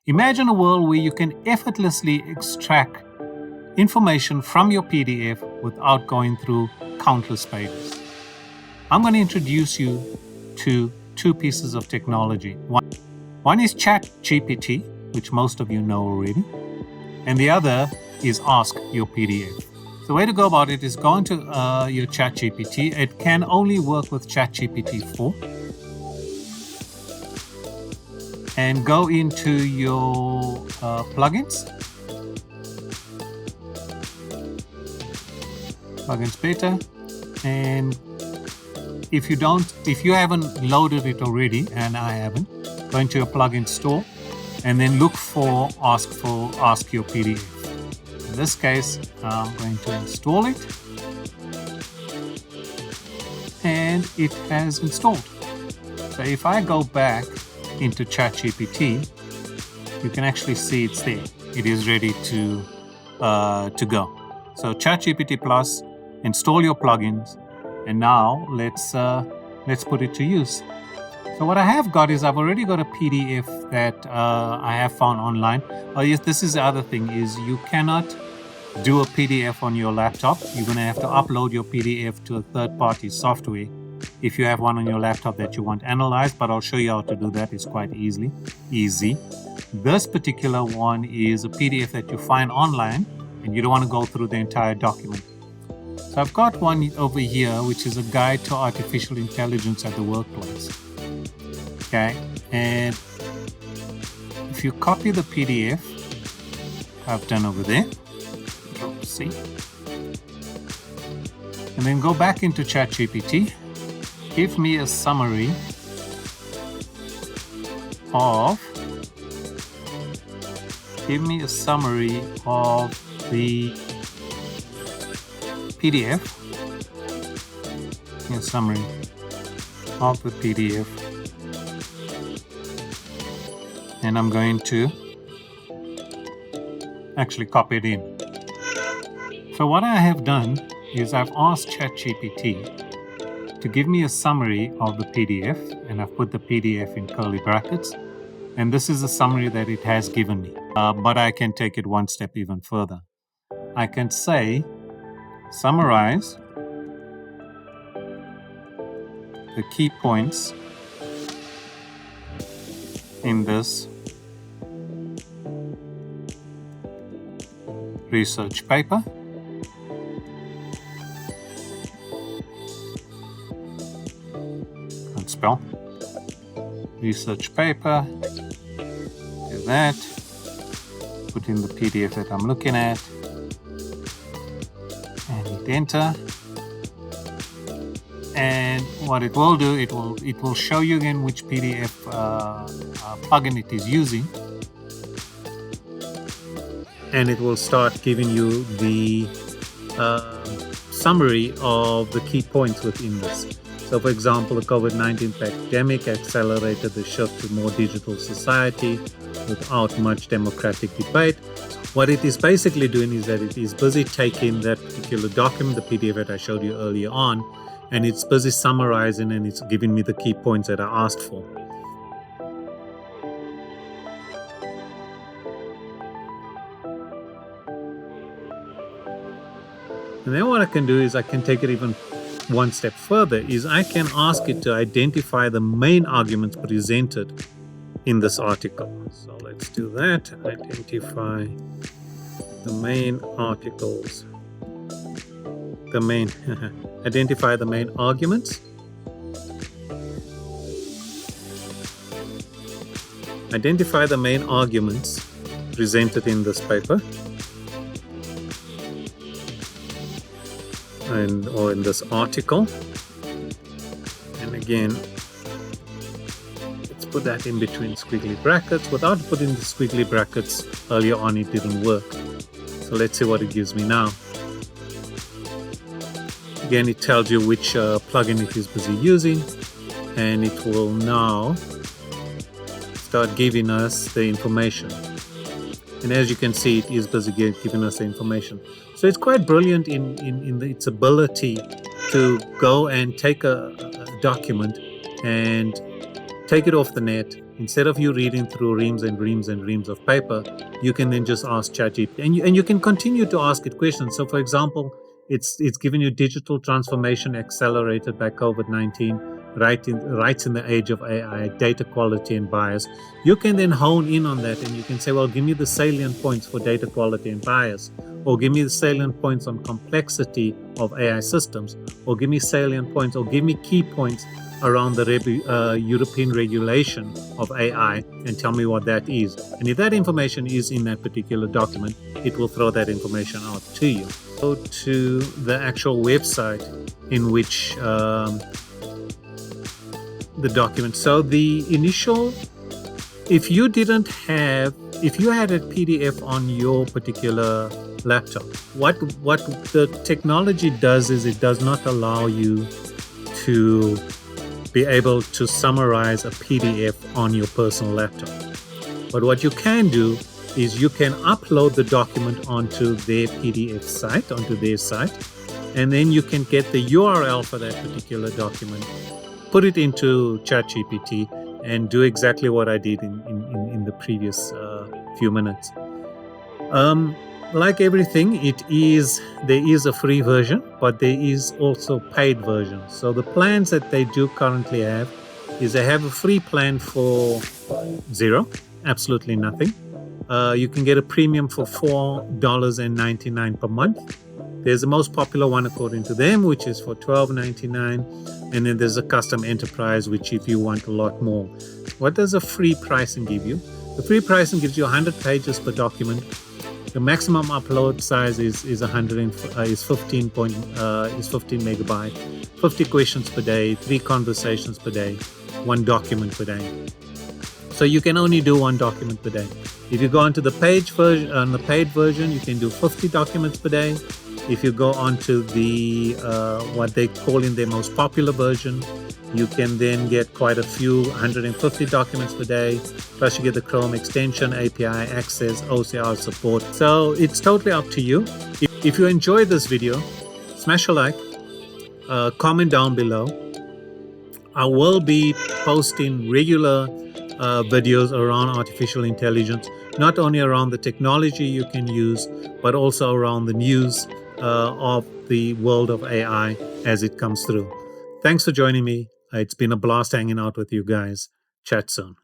Imagine a world where you can effortlessly extract information from your PDF without going through countless pages. I'm going to introduce you to two pieces of technology. One is ChatGPT, which most of you know already, and the other is AskYourPDF. The way to go about it is go into your ChatGPT. It can only work with ChatGPT 4. And go into your plugins beta, and if you haven't loaded it already, and I haven't, go into your plugin store and then look for AskYourPDF. In this case, I'm going to install it, and it has installed. So if I go back into ChatGPT, you can actually see it's there. It is ready to go. So ChatGPT Plus, install your plugins, and now let's put it to use. So what I have got is I've already got a PDF that I have found online. Oh yes, this is the other thing, is you cannot do a PDF on your laptop. You're going to have to upload your PDF to a third-party software if you have one on your laptop that you want analyzed, but I'll show you how to do that. It's quite easy. This particular one is a PDF that you find online, and you don't want to go through the entire document. So I've got one over here, which is a guide to artificial intelligence at the workplace. Okay, and if you copy the PDF I've done over there, see, and then go back into ChatGPT, give me a summary of the PDF. A summary of the PDF, and I'm going to actually copy it in. So what I have done is I've asked ChatGPT to give me a summary of the PDF, and I've put the PDF in curly brackets, and this is the summary that it has given me. But I can take it one step even further. I can say, summarize the key points in this research paper. Can't spell. Research paper. Do that. Put in the PDF that I'm looking at. And hit enter. And what it will do, it will show you again which PDF plugin it is using, and it will start giving you the summary of the key points within this. So, for example, the COVID-19 pandemic accelerated the shift to more digital society without much democratic debate. What it is basically doing is that it is busy taking that particular document, the PDF that I showed you earlier on, and it's busy summarizing, and it's giving me the key points that I asked for. And then what I can do is I can take it even one step further, is I can ask it to identify the main arguments presented in this article. So let's do that. Identify the main articles. Identify the main arguments. Identify the main arguments presented in this paper or in this article. And again, let's put that in between squiggly brackets. Without putting the squiggly brackets earlier on, it didn't work. So let's see what it gives me now. Again, it tells you which plugin it is busy using, and it will now start giving us the information. And as you can see, it is busy giving us the information. So it's quite brilliant in its ability to go and take a document and take it off the net instead of you reading through reams and reams and reams of paper, you can then just ask ChatGPT, and you can continue to ask it questions. So, for example, it's given you digital transformation accelerated by COVID-19, right in the age of AI, data quality and bias. You can then hone in on that, and you can say, well, give me the salient points for data quality and bias, or give me the salient points on complexity of AI systems, or give me salient points, or give me key points around the European regulation of AI, and tell me what that is. And if that information is in that particular document, it will throw that information out to you. Go to the actual website in which the document. So the initial, if you had a PDF on your particular laptop, what the technology does is it does not allow you to be able to summarize a PDF on your personal laptop. But what you can do is you can upload the document onto their PDF site, onto their site, and then you can get the URL for that particular document, put it into ChatGPT, and do exactly what I did in the previous few minutes. Like everything, there is a free version, but there is also paid version. So the plans that they do currently have is they have a free plan for zero, absolutely nothing. You can get a premium for $4.99 per month. There's the most popular one according to them, which is for $12.99. And then there's a custom enterprise, which if you want a lot more. What does a free pricing give you? The free pricing gives you 100 pages per document. The maximum upload size is 15 megabyte, 50 questions per day, 3 conversations per day, 1 document per day. So you can only do 1 document per day. If you go onto the paid version, you can do 50 documents per day. If you go onto the what they call in their most popular version, you can then get quite a few, 150 documents per day. Plus you get the Chrome extension, API access, OCR support. So it's totally up to you. If you enjoyed this video, smash a like, comment down below. I will be posting regular videos around artificial intelligence, not only around the technology you can use, but also around the news of the world of AI as it comes through. Thanks for joining me. It's been a blast hanging out with you guys. Chat soon.